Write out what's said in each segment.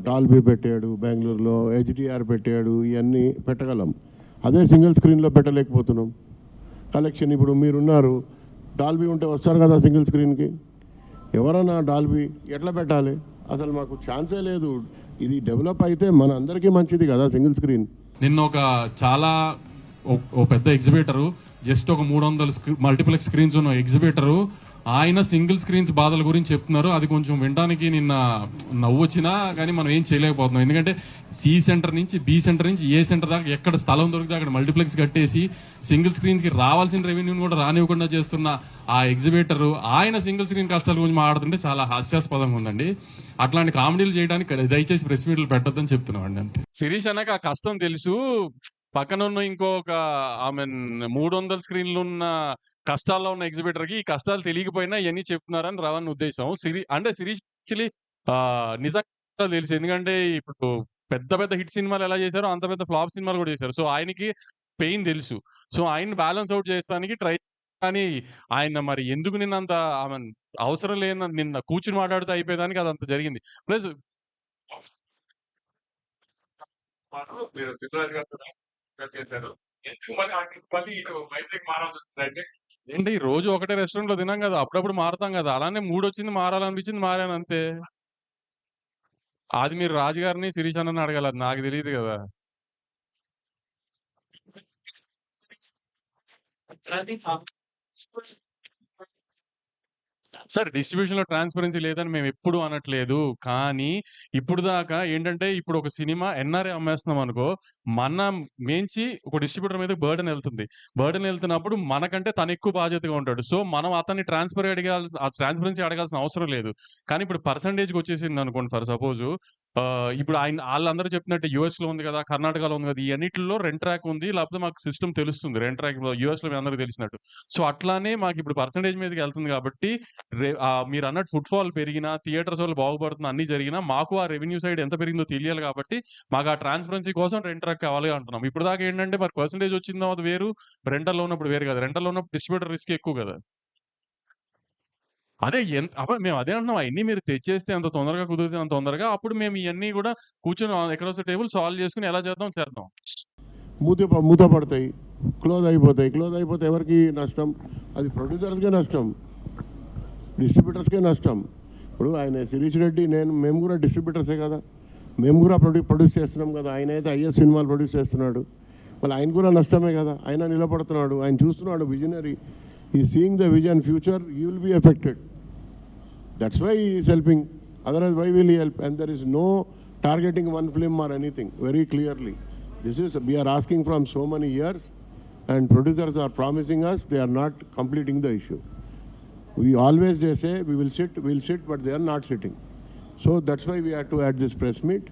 Dolby పెట్టాడు బెంగళూరులో, HDR పెట్టాడు, ఇవన్నీ పెట్టగలం. అదే సింగిల్ స్క్రీన్లో పెట్టలేకపోతున్నాం. కలెక్షన్ ఇప్పుడు మీరున్నారు, డాల్బీ ఉంటే వస్తారు కదా సింగిల్ స్క్రీన్కి. ఎవరన్నా డాల్బీ ఎట్లా పెట్టాలి? అసలు మాకు ఛాన్సే లేదు. ఇది డెవలప్ అయితే మన అందరికీ మంచిది కదా సింగిల్ స్క్రీన్. నిన్న ఓ పెద్ద ఎగ్జిబిటరు, జస్ట్ ఒక 300 మల్టీప్లెక్స్ స్క్రీన్స్ ఉన్న ఎగ్జిబిటరు ఆయన సింగిల్ స్క్రీన్స్ బాధల గురించి చెప్తున్నారు. అది కొంచెం వినడానికి నిన్న నవ్వు వచ్చినా కానీ మనం ఏం చేయలేకపోతున్నాం. ఎందుకంటే సి సెంటర్ నుంచి బి సెంటర్ నుంచి ఏ సెంటర్ దాకా ఎక్కడ స్థలం దొరికితే అక్కడ మల్టీప్లెక్స్ కట్టేసి సింగిల్ స్క్రీన్స్ కి రావాల్సిన రెవెన్యూని కూడా రానివ్వకుండా చేస్తున్న ఆ ఎగ్జిబిటర్ ఆయన సింగిల్ స్క్రీన్ కష్టాల గురించి మాట్లాడుతుంటే చాలా హాస్యాస్పదంగా ఉందండి. అట్లాంటి కామెడీలు చేయడానికి దయచేసి ప్రెస్ మీట్లు పెట్టొద్దని చెప్తున్నామండి. అంతే. శిరీష్ అన్నకు ఆ కష్టం తెలుసు. పక్కన ఉన్న ఇంకొక ఆమె 300 స్క్రీన్లు ఉన్న కష్టాల్లో ఉన్న ఎగ్జిబిటర్ కి ఈ కష్టాలు తెలియకపోయినా ఇవన్నీ చెప్తున్నారని రవణ్ ఉద్దేశం. శిరీష్ యాక్చువల్లీ నిజంగా తెలుసు. ఎందుకంటే ఇప్పుడు పెద్ద పెద్ద హిట్ సినిమాలు ఎలా చేశారో అంత పెద్ద ఫ్లాప్ సినిమాలు కూడా చేశారు. సో ఆయనకి పెయిన్ తెలుసు. సో ఆయన బ్యాలెన్స్ అవుట్ చేస్తానికి ట్రై, కానీ ఆయన మరి ఎందుకు నిన్నంత ఆమె అవసరం లేని నిన్న కూర్చుని మాట్లాడుతూ అయిపోయేదానికి అదంత జరిగింది. ప్లస్ ఏంటి రోజు ఒకటే రెస్టారెంట్ లో తినాం కదా, అప్పుడప్పుడు మారుతాం కదా. అలానే మూడు వచ్చింది, మారాలనిపించింది, మారాను అంతే. అది మీరు రాజుగారిని శిరీష్ అన్నని అడగాలి, అది నాకు తెలియదు కదా. సార్ డిస్ట్రిబ్యూషన్ లో ట్రాన్స్పరెన్సీ లేదని మేము ఎప్పుడు అనట్లేదు. కానీ ఇప్పుడు దాకా ఏంటంటే ఇప్పుడు ఒక సినిమా ఎన్ఆర్ఏ అమ్మేస్తున్నాం అనుకో, మన మేంచి ఒక డిస్ట్రిబ్యూటర్ మీద బర్డెన్ వెళ్తున్నప్పుడు మనకంటే తను ఎక్కువ బాధ్యతగా ఉంటాడు. సో మనం అతన్ని ట్రాన్స్పరెన్సీ అడగాల్సిన అవసరం లేదు. కానీ ఇప్పుడు పర్సంటేజ్కి వచ్చేసింది అనుకోండి, ఫర్ సపోజ్ ఇప్పుడు వాళ్ళందరూ చెప్పినట్టు యూఎస్ లో ఉంది కదా, కర్ణాటకలో ఉంది కదా, ఈ అన్నిటిలో రెంట్ ట్రాక్ ఉంది, లేకపోతే మాకు సిస్టమ్ తెలుస్తుంది రెంట్ ట్రాక్ యూఎస్ లో మీ అందరికీ తెలిసినట్టు. సో అట్లానే మాకు ఇప్పుడు పర్సంటేజ్ మీదకి వెళ్తుంది కాబట్టి మీరు అన్నట్టు ఫుట్ఫాల్ పెరిగినా, థియేటర్స్ వాళ్ళు బాగుపడుతున్నా, అన్ని జరిగినా మాకు ఆ రెవెన్యూ సైడ్ ఎంత పెరిగిందో తెలియాలి. కాబట్టి మాకు ఆ ట్రాన్స్పరెన్సీ కోసం రెంట్ ట్రాక్ కావాలి అంటున్నాం. ఇప్పుడు దాకా ఏంటంటే మరి పర్సంటేజ్ వచ్చిందో అది వేరు, రెంటల్లో ఉన్నప్పుడు వేరు కదా. రెంటల్లో ఉన్నప్పుడు డిస్ట్రిబ్యూటర్ రిస్క్ ఎక్కువ కదా. అదే మేము అదే అంటున్నాం. అవన్నీ మీరు తెచ్చేస్తే అంత తొందరగా కుదిరితే అంత తొందరగా, అప్పుడు మేము ఇవన్నీ కూడా కూర్చొని ఎక్కడొస్తే టేబుల్ సాల్వ్ చేసుకుని ఎలా చేద్దాం. మూత పడతాయి, క్లోజ్ అయిపోతే ఎవరికి నష్టం? అది ప్రొడ్యూసర్స్కే నష్టం, డిస్ట్రిబ్యూటర్స్కే నష్టం. ఇప్పుడు ఆయన శిరీష్ రెడ్డి, మేము కూడా డిస్ట్రిబ్యూటర్సే కదా, మేము కూడా ప్రొడ్యూస్ చేస్తున్నాం కదా. ఆయన అయితే ఐఎస్ సినిమాలు ప్రొడ్యూస్ చేస్తున్నాడు, మళ్ళీ ఆయన కూడా నష్టమే కదా. ఆయన నిలబడుతున్నాడు, ఆయన చూస్తున్నాడు, విజనరీ. ఈ seeing the vision future, you will be affected. That's why he is helping. Otherwise why will he help? And there is no targeting one film or anything, very clearly. We are asking from so many years, and producers are promising us, they are not completing the issue. They say we'll sit, but they are not sitting. So that's why we had to add this press meet.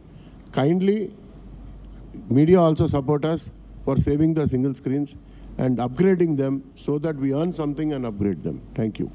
Kindly, media also support us for saving the single screens and upgrading them so that we earn something and upgrade them. Thank you.